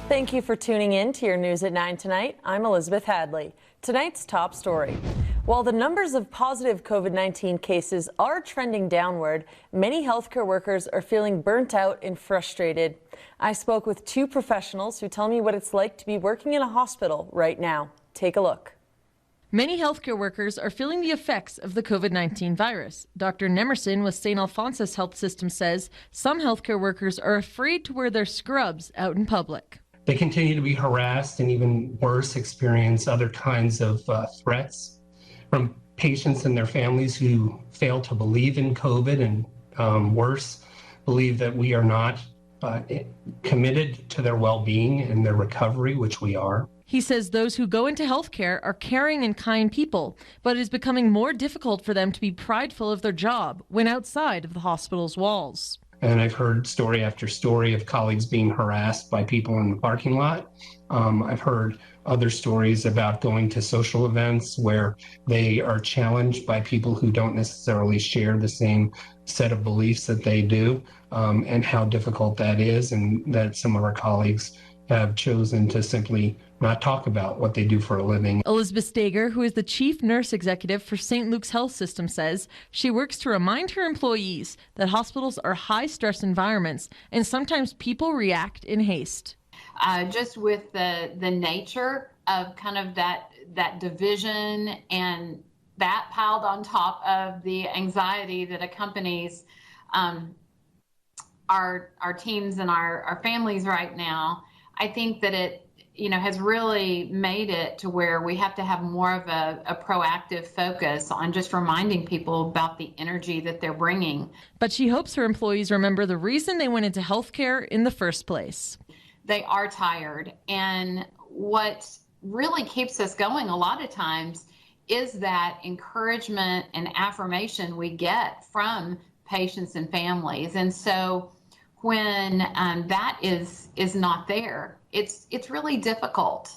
Thank you for tuning in to your News at 9 tonight. I'm Elizabeth Hadley. Tonight's top story. While the numbers of positive COVID-19 cases are trending downward, many healthcare workers are feeling burnt out and frustrated. I spoke with two professionals who tell me what it's like to be working in a hospital right now. Take a look. Many healthcare workers are feeling the effects of the COVID-19 virus. Dr. Nemerson with St. Alphonsus Health System says some healthcare workers are afraid to wear their scrubs out in public. They continue to be harassed and even worse, experience other kinds of threats from patients and their families who fail to believe in COVID and worse, believe that we are not committed to their well-being and their recovery, which we are. He says those who go into healthcare are caring and kind people, but it is becoming more difficult for them to be prideful of their job when outside of the hospital's walls. And I've heard story after story of colleagues being harassed by people in the parking lot. I've heard other stories about going to social events where they are challenged by people who don't necessarily share the same set of beliefs that they do, and how difficult that is, and that some of our colleagues have chosen to simply not talk about what they do for a living. Elizabeth Stager, who is the chief nurse executive for St. Luke's Health System, says she works to remind her employees that hospitals are high-stress environments and sometimes people react in haste. Just with the nature of kind of that division and that piled on top of the anxiety that accompanies our teams and our families right now, I think that it has really made it to where we have to have more of a proactive focus on just reminding people about the energy that they're bringing. But she hopes her employees remember the reason they went into healthcare in the first place. They are tired, and what really keeps us going a lot of times is that encouragement and affirmation we get from patients and families. And so when that is not there, it's really difficult.